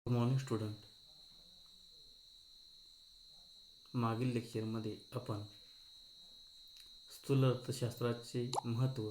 Good morning student. मागील लेक्चरमध्ये आपण स्थूल अर्थशास्त्राचे महत्त्व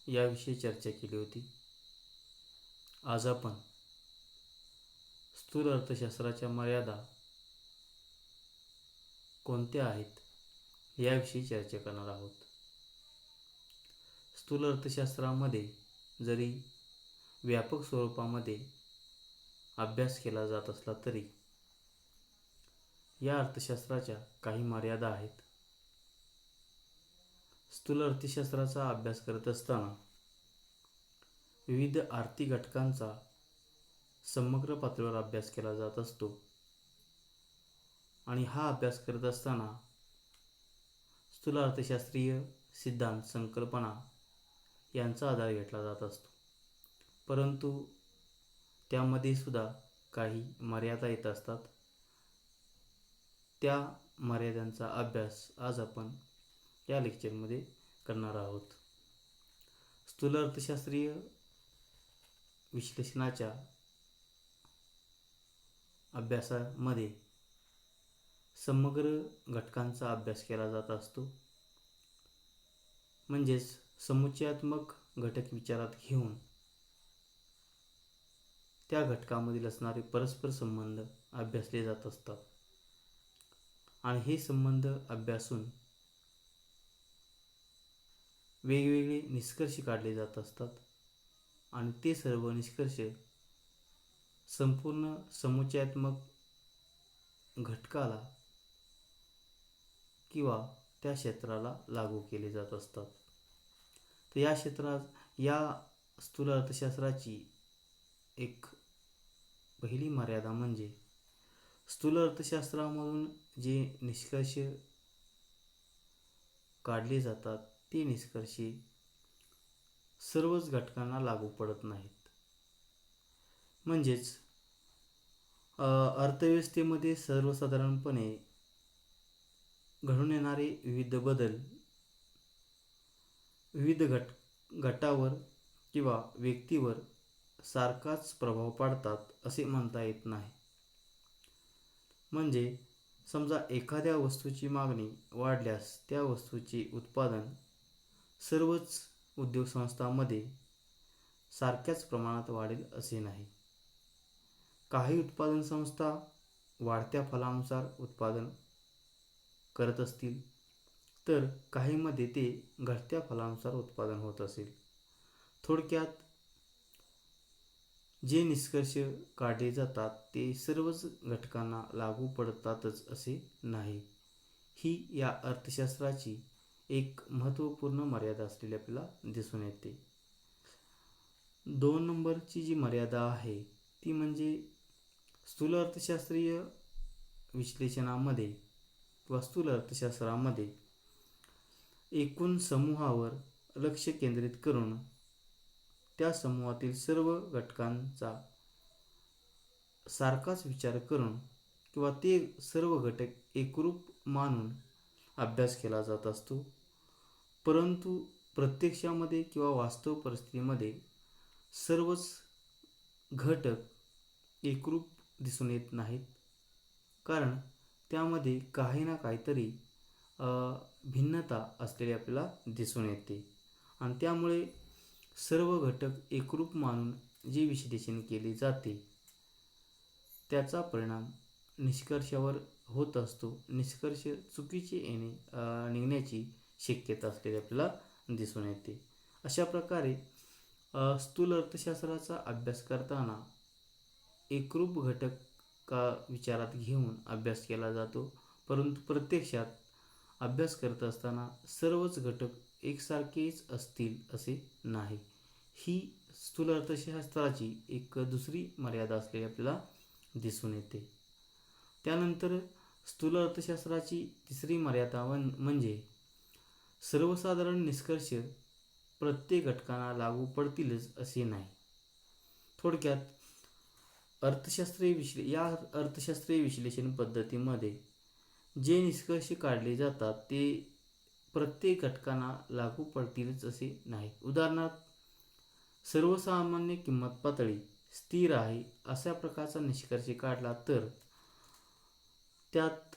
याविषयी चर्चा केली होती. आज आपण स्थूल अर्थशास्त्राच्या मर्यादा कोणत्या आहेत याविषयी चर्चा करणार आहोत. स्थूल अर्थशास्त्रामध्ये जरी व्यापक स्वरूपामध्ये अभ्यास केला जात असला तरी या अर्थशास्त्राच्या काही मर्यादा आहेत. स्थूल अर्थशास्त्राचा अभ्यास करत असताना विविध आर्थिक घटकांचा समग्र पातळीवर अभ्यास केला जात असतो आणि हा अभ्यास करत असताना स्थूल अर्थशास्त्रीय सिद्धांत संकल्पना यांचा आधार घेतला जात असतो. परंतु त्यामध्ये सुद्धा काही मर्यादा येत असतात. त्या मर्यादांचा अभ्यास आज आपण या लेक्चरमध्ये करणार आहोत. स्थूल अर्थशास्त्रीय विश्लेषणाच्या अभ्यासामध्ये समग्र घटकांचा अभ्यास केला जात असतो. म्हणजेच समुच्चयात्मक घटक विचारात घेऊन त्या घटकामधील असणारे परस्पर संबंध अभ्यासले जात असतात आणि हे संबंध अभ्यासून वेगवेगळे निष्कर्ष काढले जात असतात आणि ते सर्व निष्कर्ष संपूर्ण समुच्चयात्मक घटकाला किंवा त्या क्षेत्राला लागू केले जात असतात. तर या स्थूल अर्थशास्त्राची एक पहिली मर्यादा म्हणजे स्थूल अर्थशास्त्रामधून जे निष्कर्ष काढले जातात ते निष्कर्ष सर्वच घटकांना लागू पडत नाहीत. म्हणजेच अर्थव्यवस्थेमध्ये सर्वसाधारणपणे घडून येणारे विविध बदल विविध गटावर किंवा व्यक्तीवर सारखाच प्रभाव पाडतात असे म्हणता येत नाही. म्हणजे समजा एखाद्या वस्तूची मागणी वाढल्यास त्या वस्तूचे उत्पादन सर्वच उद्योग संस्थांमध्ये सारख्याच प्रमाणात वाढेल असे नाही. काही उत्पादन संस्था वाढत्या फलानुसार उत्पादन करत असतील तर काहीमध्ये ते घटत्या फलानुसार उत्पादन होत असेल. थोडक्यात जे निष्कर्ष काढले जातात ते सर्वच घटकांना लागू पडतातच असे नाही. ही या अर्थशास्त्राची एक महत्त्वपूर्ण मर्यादा असलेली आपल्याला दिसून येते. 2 नंबरची जी मर्यादा आहे ती म्हणजे स्थूल अर्थशास्त्रीय विश्लेषणामध्ये किंवा स्थूल अर्थशास्त्रामध्ये एकूण समूहावर लक्ष केंद्रित करून त्या समूहातील सर्व घटकांचा सारखाच विचार करून किंवा ते सर्व घटक एकरूप मानून अभ्यास केला जात असतो. परंतु प्रत्यक्षामध्ये किंवा वास्तव परिस्थितीमध्ये सर्वच घटक एकरूप दिसून येत नाहीत, कारण त्यामध्ये काही ना काहीतरी भिन्नता असलेली आपल्याला दिसून येते आणि त्यामुळे सर्व घटक एकरूप मानून जे विश्लेषण केले जाते त्याचा परिणाम निष्कर्षावर होत असतो. निष्कर्ष चुकीचे निघण्याची शक्यता असलेली आपल्याला दिसून येते. अशा प्रकारे स्थूल अर्थशास्त्राचा अभ्यास करताना एकरूप घटक विचारात घेऊन अभ्यास केला जातो. परंतु प्रत्यक्षात अभ्यास करत असताना सर्वच घटक एकसारखेच असतील असे नाही. ही स्थूल अर्थशास्त्राची एक दुसरी मर्यादा असलेली आपल्याला दिसून येते. त्यानंतर स्थूल अर्थशास्त्राची तिसरी मर्यादा म्हणजे सर्वसाधारण निष्कर्ष प्रत्येक घटकांना लागू पडतीलच असे नाही. थोडक्यात या अर्थशास्त्रीय विश्लेषण पद्धतीमध्ये जे निष्कर्ष काढले जातात ते प्रत्येक घटकांना लागू पडतीलच असे नाही. उदाहरणार्थ सर्वसामान्य किंमत पातळी स्थिर आहे अशा प्रकारचा निष्कर्ष काढला तर त्यात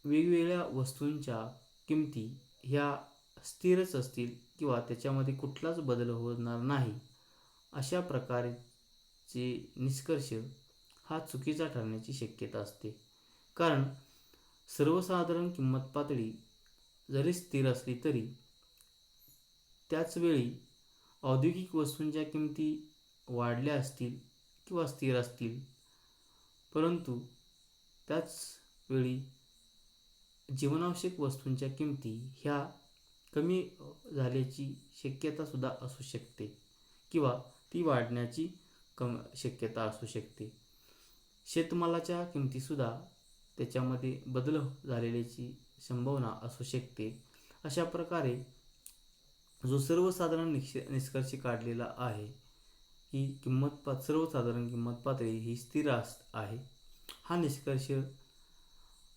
वेगवेगळ्या वस्तूंच्या किमती ह्या स्थिरच असतील किंवा त्याच्यामध्ये कुठलाच बदल होणार नाही अशा प्रकारचे निष्कर्ष हा चुकीचा ठरण्याची शक्यता असते. कारण सर्वसाधारण किंमत पातळी जरी स्थिर असली तरी त्याचवेळी औद्योगिक वस्तूंच्या किमती वाढल्या असतील किंवा स्थिर असतील, परंतु त्याच वेळी जीवनावश्यक वस्तूंच्या किमती ह्या कमी झाल्याची शक्यतासुद्धा असू शकते किंवा ती वाढण्याची शक्यता असू शकते. शेतमालाच्या किमतीसुद्धा त्याच्यामध्ये बदल झालेल्याची संभावना असू शकते. अशा प्रकारे जो सर्वसाधारण निष्कर्ष काढलेला आहे की सर्वसाधारण किंमत पातळी ही स्थिर आहे, हा निष्कर्ष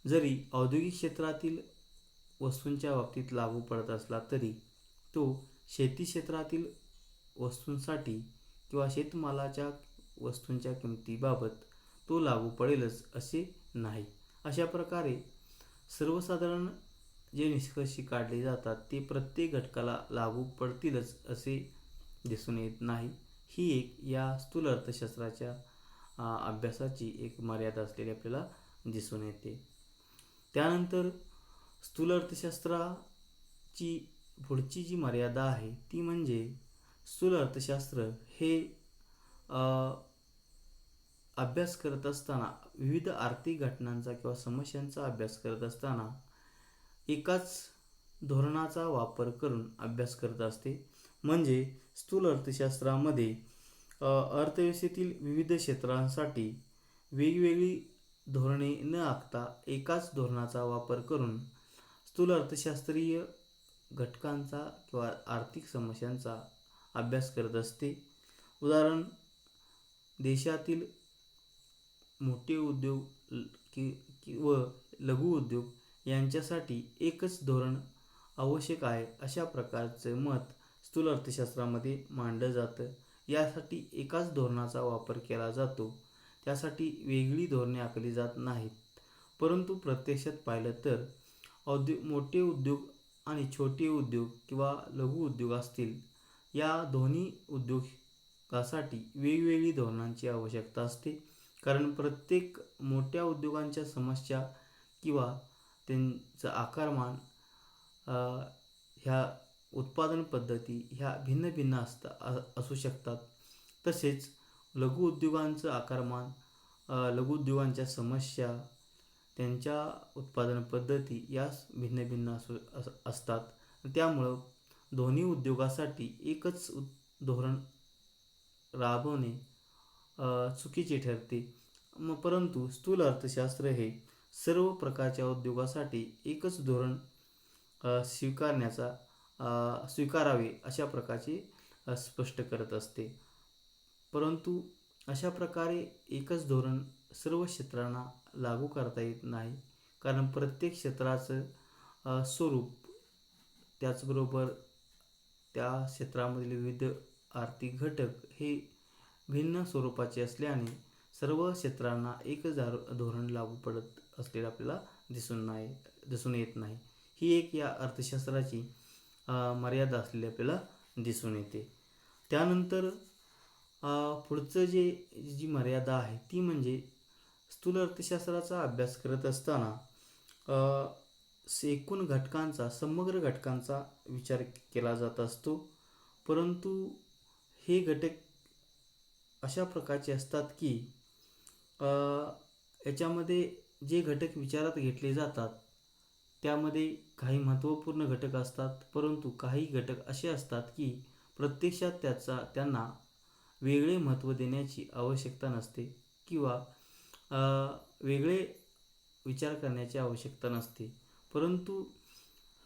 जरी औद्योगिक क्षेत्रातील वस्तूंच्या बाबतीत लागू पडत असला तरी तो शेती क्षेत्रातील वस्तूंसाठी किंवा शेतमालाच्या वस्तूंच्या किमतीबाबत तो लागू पडेलच असे नाही. अशा प्रकारे सर्वसाधारण जे निष्कर्ष काढले जातात ते प्रत्येक घटकाला लागू पडतीलच असे दिसून येत नाही. ही एक या स्थूल अर्थशास्त्राच्या अभ्यासाची एक मर्यादा असलेली आपल्याला दिसून येते. त्यानंतर स्थूल अर्थशास्त्राची पुढची जी मर्यादा आहे ती म्हणजे स्थूल अर्थशास्त्र हे अभ्यास करत असताना विविध आर्थिक घटनांचा किंवा समस्यांचा अभ्यास करत असताना एकाच धोरणाचा वापर करून अभ्यास करत असते. म्हणजे स्थूल अर्थशास्त्रामध्ये अर्थव्यवस्थेतील विविध क्षेत्रांसाठी वेगवेगळी धोरणे न आखता एकाच धोरणाचा वापर करून स्थूल अर्थशास्त्रीय घटकांचा किंवा आर्थिक समस्यांचा अभ्यास करत असते. उदाहरण, देशातील मोठे उद्योग व लघु उद्योग यांच्यासाठी एकच धोरण आवश्यक आहे अशा प्रकारचं मत स्थूल अर्थशास्त्रामध्ये मांडलं जातं. यासाठी एकाच धोरणाचा वापर केला जातो. त्यासाठी वेगळी धोरणे आखली जात नाहीत. परंतु प्रत्यक्षात पाहिलं तर मोठे उद्योग आणि छोटे उद्योग किंवा लघु उद्योग असतील, या दोन्ही उद्योगासाठी वेगवेगळी धोरणांची आवश्यकता असते. कारण प्रत्येक मोठ्या उद्योगांच्या समस्या किंवा त्यांचं आकारमान, ह्या उत्पादन पद्धती ह्या भिन्न भिन्न असू शकतात. तसेच लघु उद्योगांचं आकारमान, लघु उद्योगांच्या समस्या, त्यांच्या उत्पादन पद्धती या भिन्न भिन्न असतात. त्यामुळं दोन्ही उद्योगासाठी एकच धोरण राबवणे चुकीचे ठरते. परंतु स्थूल अर्थशास्त्र हे सर्व प्रकारच्या उद्योगासाठी एकच धोरण स्वीकारावे अशा प्रकारचे स्पष्ट करत असते. परंतु अशा प्रकारे एकच धोरण सर्व क्षेत्रांना लागू करता येत नाही. कारण प्रत्येक क्षेत्राचं स्वरूप, त्याचबरोबर त्या क्षेत्रामधील विविध आर्थिक घटक हे भिन्न स्वरूपाचे असल्याने सर्व क्षेत्रांना एकच धोरण लागू पडत असलेलं आपल्याला दिसून येत नाही. ही एक या अर्थशास्त्राची मर्यादा असलेली आपल्याला दिसून येते. त्यानंतर पुढचं जी मर्यादा आहे ती म्हणजे स्थूल अर्थशास्त्राचा अभ्यास करत असताना एकूण घटकांचा, समग्र घटकांचा विचार केला जात असतो. परंतु हे घटक अशा प्रकारचे असतात की याच्यामध्ये जे घटक विचारात घेतले जातात त्यामध्ये काही महत्त्वपूर्ण घटक असतात, परंतु काही घटक असे असतात की प्रत्यक्षात त्यांना वेगळे महत्त्व देण्याची आवश्यकता नसते किंवा वेगळे विचार करण्याची आवश्यकता नसते. परंतु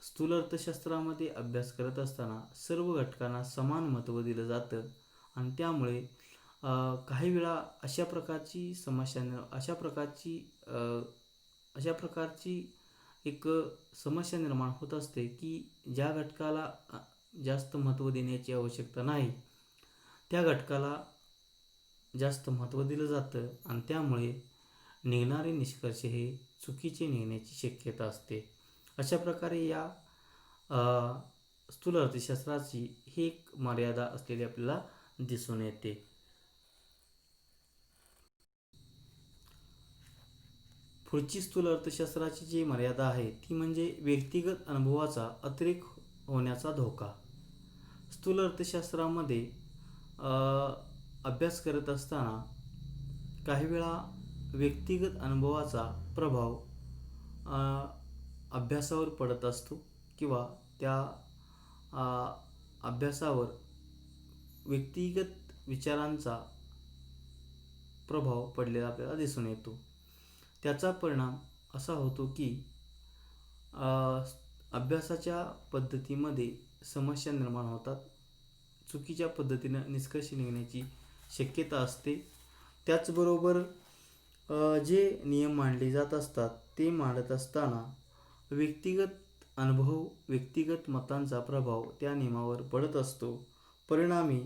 स्थूल अर्थशास्त्रामध्ये अभ्यास करत असताना सर्व घटकांना समान महत्त्व दिलं जातं आणि त्यामुळे काही वेळा अशा प्रकारची एक समस्या निर्माण होत असते की ज्या घटकाला जास्त महत्त्व देण्याची आवश्यकता नाही त्या घटकाला जास्त महत्त्व दिलं जातं आणि त्यामुळे निघणारे निष्कर्ष हे चुकीचे निघण्याची शक्यता असते. अशा प्रकारे या स्थूल अर्थशास्त्राची ही एक मर्यादा असलेली आपल्याला दिसून येते. पुढची स्थूल अर्थशास्त्राची जी मर्यादा आहे ती म्हणजे व्यक्तिगत अनुभवाचा अतिरेक होण्याचा धोका. स्थूल अर्थशास्त्रामध्ये अभ्यास करत असताना काही वेळा व्यक्तिगत अनुभवाचा प्रभाव अभ्यासावर पडत असतो किंवा त्या अभ्यासावर व्यक्तिगत विचारांचा प्रभाव पडलेला आपल्याला दिसून येतो. त्याचा परिणाम असा होतो की अभ्यासाच्या पद्धतीमध्ये समस्या निर्माण होतात, चुकीच्या पद्धतीनं निष्कर्ष निघण्याची शक्यता असते. त्याचबरोबर जे नियम मांडले जात असतात ते मांडत असताना व्यक्तिगत अनुभव, व्यक्तिगत मतांचा प्रभाव त्या नियमावर पडत असतो. परिणामी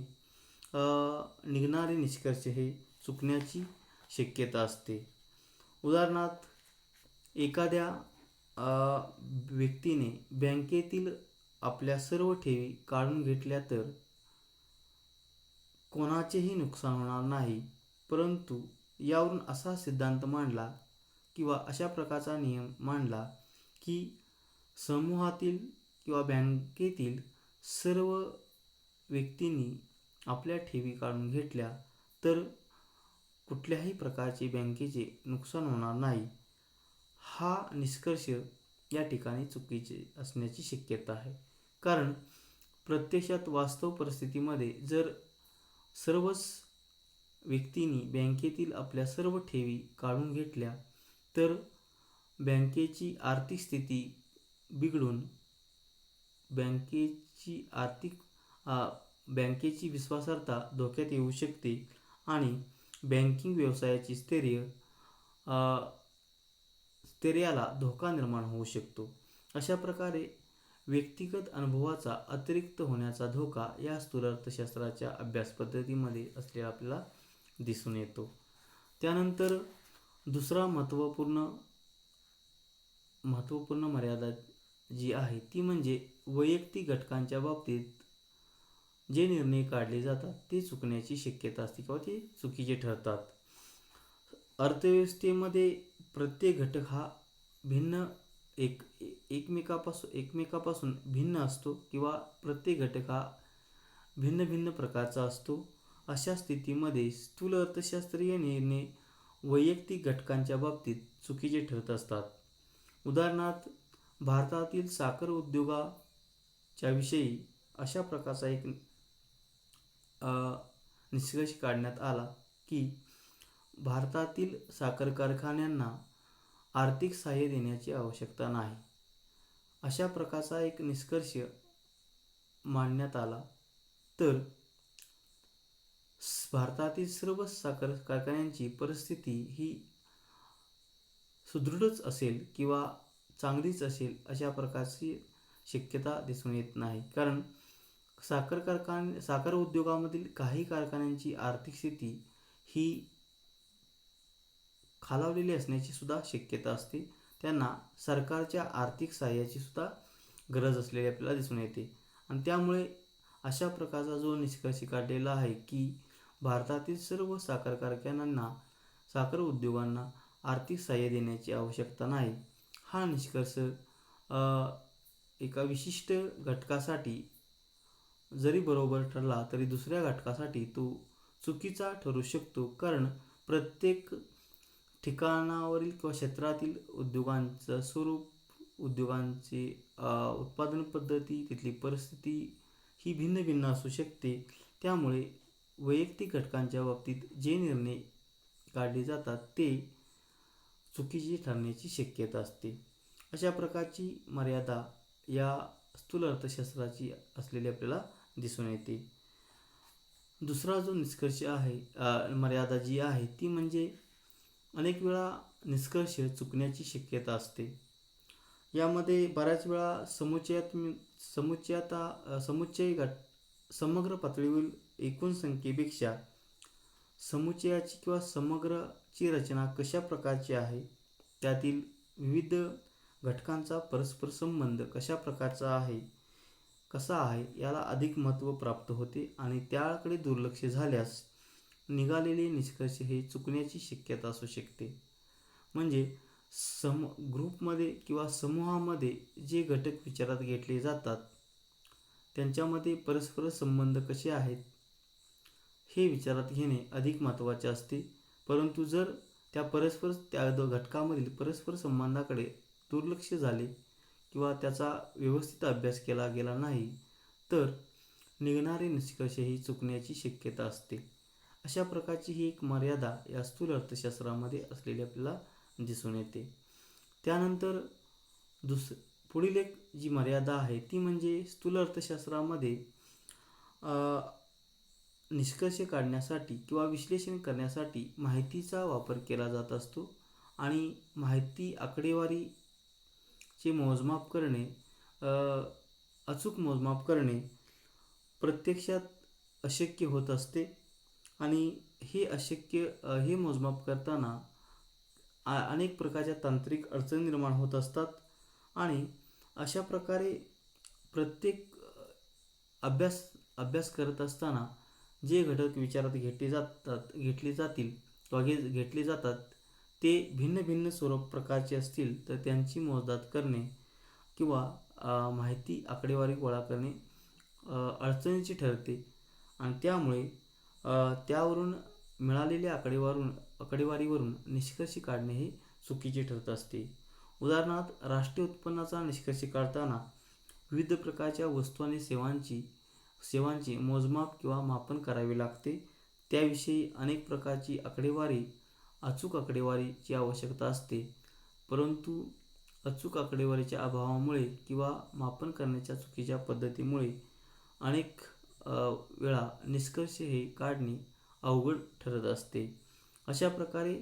निघणारे निष्कर्ष हे चुकण्याची शक्यता असते. उदाहरणार्थ, एखाद्या व्यक्तीने बँकेतील आपल्या सर्व ठेवी काढून घेतल्या तर कोणाचेही नुकसान होणार नाही, परंतु यावरून असा सिद्धांत मांडला किंवा अशा प्रकारचा नियम मांडला की समूहातील किंवा बँकेतील सर्व व्यक्तींनी आपल्या ठेवी काढून घेतल्या तर कुठल्याही प्रकारचे बँकेचे नुकसान होणार नाही. हा निष्कर्ष या ठिकाणी चुकीचे असण्याची शक्यता आहे. कारण प्रत्यक्षात वास्तव परिस्थितीमध्ये जर सर्वच व्यक्तींनी बँकेतील आपल्या सर्व ठेवी काढून घेतल्या तर बँकेची आर्थिक स्थिती बिघडून बँकेची विश्वासार्हता धोक्यात येऊ शकते आणि बँकिंग व्यवसायाची स्थैर्याला धोका निर्माण होऊ शकतो. अशा प्रकारे व्यक्तिगत अनुभवाचा अतिरिक्त होण्याचा धोका या स्थूल अर्थशास्त्राच्या अभ्यास पद्धतीमध्ये असलेला आपल्याला दिसून येतो. त्यानंतर दुसरा महत्त्वपूर्ण मर्यादा जी आहे ती म्हणजे वैयक्तिक घटकांच्या बाबतीत जे निर्णय काढले जातात ते चुकण्याची शक्यता असते किंवा ते चुकीचे ठरतात. अर्थव्यवस्थेमध्ये प्रत्येक घटक हा एकमेकापासून भिन्न असतो किंवा प्रत्येक घटक हा भिन्न भिन्न प्रकारचा असतो. अशा स्थितीमध्ये स्थूल अर्थशास्त्रीय निर्णय वैयक्तिक घटकांच्या बाबतीत चुकीचे ठरत असतात. उदाहरणार्थ, भारतातील साखर उद्योगाच्या विषयी अशा प्रकारचा एक निष्कर्ष काढण्यात आला की भारतातील साखर कारखान्यांना आर्थिक सहाय्य देण्याची आवश्यकता नाही. अशा प्रकारचा एक निष्कर्ष मांडण्यात आला तर भारतातील सर्व साखर कारखान्यांची परिस्थिती ही सुदृढच असेल किंवा चांगलीच असेल अशा प्रकारची शक्यता दिसून येत नाही. कारण साखर उद्योगामधील काही कारखान्यांची आर्थिक स्थिती ही खालावलेली असण्याची सुद्धा शक्यता असते. त्यांना सरकारच्या आर्थिक सहाय्याची सुद्धा गरज असलेली आपल्याला दिसून येते आणि त्यामुळे अशा प्रकारचा जो निष्कर्ष काढलेला आहे की भारतातील सर्व साखर कारखान्यांना, साखर उद्योगांना आर्थिक सहाय्य देण्याची आवश्यकता नाही, हा निष्कर्ष एका विशिष्ट घटकासाठी जरी बरोबर ठरला तरी दुसऱ्या घटकासाठी तो चुकीचा ठरू शकतो. कारण प्रत्येक ठिकाणावरील किंवा क्षेत्रातील उद्योगांचं स्वरूप, उद्योगांची उत्पादन पद्धती, तिथली परिस्थिती ही भिन्न भिन्न असू शकते. त्यामुळे वैयक्तिक घटकांच्या बाबतीत जे निर्णय काढले जातात ते चुकीचे ठरण्याची शक्यता असते. अशा प्रकारची मर्यादा या स्थूल अर्थशास्त्राची असलेली आपल्याला दिसून येते. दुसरा जो निष्कर्ष आहे, मर्यादा जी आहे ती म्हणजे अनेक वेळा निष्कर्ष चुकण्याची शक्यता असते. यामध्ये बऱ्याच वेळा समग्र पातळीवरील एकूण संख्येपेक्षा समुच्चयाची किंवा समग्रची रचना कशा प्रकारची आहे, त्यातील विविध घटकांचा परस्पर संबंध कसा आहे याला अधिक महत्त्व प्राप्त होते आणि त्याकडे दुर्लक्ष झाल्यास निघालेले निष्कर्ष हे चुकण्याची शक्यता असू शकते. म्हणजे ग्रुपमध्ये किंवा समूहामध्ये जे घटक विचारात घेतले जातात त्यांच्यामध्ये परस्पर संबंध कसे आहेत हे विचारात घेणे अधिक महत्त्वाचे असते. परंतु जर त्या घटकामधील परस्पर संबंधाकडे दुर्लक्ष झाले किंवा त्याचा व्यवस्थित अभ्यास केला गेला नाही तर निघणारे निष्कर्ष ही चुकण्याची शक्यता असते. अशा प्रकारची ही एक मर्यादा या स्थूल अर्थशास्त्रामध्ये असलेली आपल्याला दिसून येते. त्यानंतर पुढील एक जी मर्यादा आहे ती म्हणजे स्थूल अर्थशास्त्रामध्ये निष्कर्ष काढण्यासाठी किंवा विश्लेषण करण्यासाठी माहितीचा वापर केला जात असतो आणि माहिती आकडेवारीचे मोजमाप करणे, अचूक मोजमाप करणे प्रत्यक्षात अशक्य होत असते आणि हे मोजमाप करताना अनेक प्रकारच्या तांत्रिक अडचणी निर्माण होत असतात आणि अशा प्रकारे प्रत्येक अभ्यास करत असताना जे घटक विचारात घेतले जातात ते भिन्न भिन्न प्रकारचे असतील तर त्यांची मोजदाद करणे किंवा माहिती आकडेवारी गोळा करणे अडचणीचे ठरते आणि त्यामुळे त्यावरून मिळालेल्या आकडेवारीवरून निष्कर्ष काढणे हे चुकीचे ठरत असते. उदाहरणार्थ, राष्ट्रीय उत्पन्नाचा निष्कर्ष काढताना विविध प्रकारच्या वस्तू आणि सेवांचे मोजमाप किंवा मापन करावे लागते. त्याविषयी अनेक प्रकारची अचूक आकडेवारीची आवश्यकता असते. परंतु अचूक आकडेवारीच्या अभावामुळे किंवा मापन करण्याच्या चुकीच्या पद्धतीमुळे अनेक वेळा निष्कर्ष हे काढणे अवघड ठरत असते. अशा प्रकारे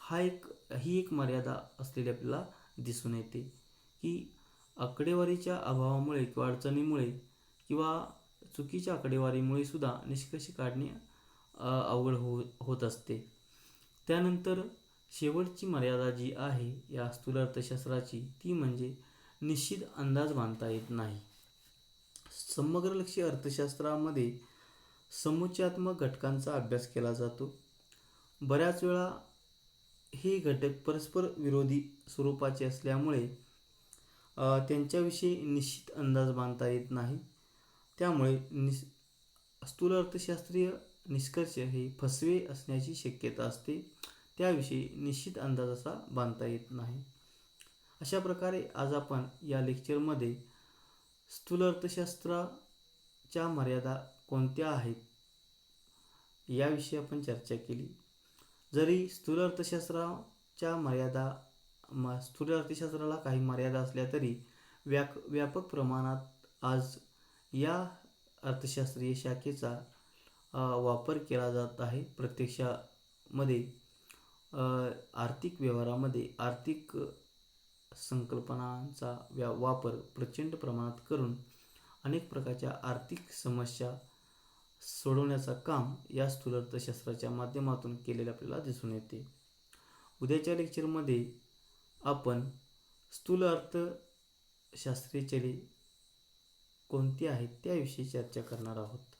ही एक मर्यादा असलेली आपल्याला दिसून येते की आकडेवारीच्या अभावामुळे किंवा अडचणीमुळे किंवा चुकीच्या आकडेवारीमुळे सुद्धा निष्कर्ष काढणे अवघड होत असते. त्यानंतर शेवटची मर्यादा जी आहे या स्थूल अर्थशास्त्राची ती म्हणजे निश्चित अंदाज बांधता येत नाही. समग्रलक्षी अर्थशास्त्रामध्ये समुच्चयात्मक घटकांचा अभ्यास केला जातो. बऱ्याच वेळा हे घटक परस्पर विरोधी स्वरूपाचे असल्यामुळे त्यांच्याविषयी निश्चित अंदाज बांधता येत नाही. त्यामुळे स्थूल अर्थशास्त्रीय निष्कर्ष हे फसवे असण्याची शक्यता असते. त्याविषयी निश्चित अंदाज असा बांधता येत नाही. अशा प्रकारे आज आपण या लेक्चरमध्ये स्थूल अर्थशास्त्राच्या मर्यादा कोणत्या आहेत याविषयी आपण चर्चा केली. जरी स्थूल अर्थशास्त्राला काही मर्यादा असल्या तरी व्यापक प्रमाणात आज या अर्थशास्त्रीय शाखेचा वापर केला जात आहे. प्रत्यक्षामध्ये आर्थिक व्यवहारामध्ये आर्थिक संकल्पनांचा वापर प्रचंड प्रमाणात करून अनेक प्रकारच्या आर्थिक समस्या सोडवण्याचं काम या स्थूल अर्थशास्त्राच्या माध्यमातून केलेले आपल्याला दिसून येते. उद्याच्या लेक्चरमध्ये आपण स्थूल अर्थशास्त्रीय चले कोणती आहेत त्याविषयी चर्चा करणार आहोत.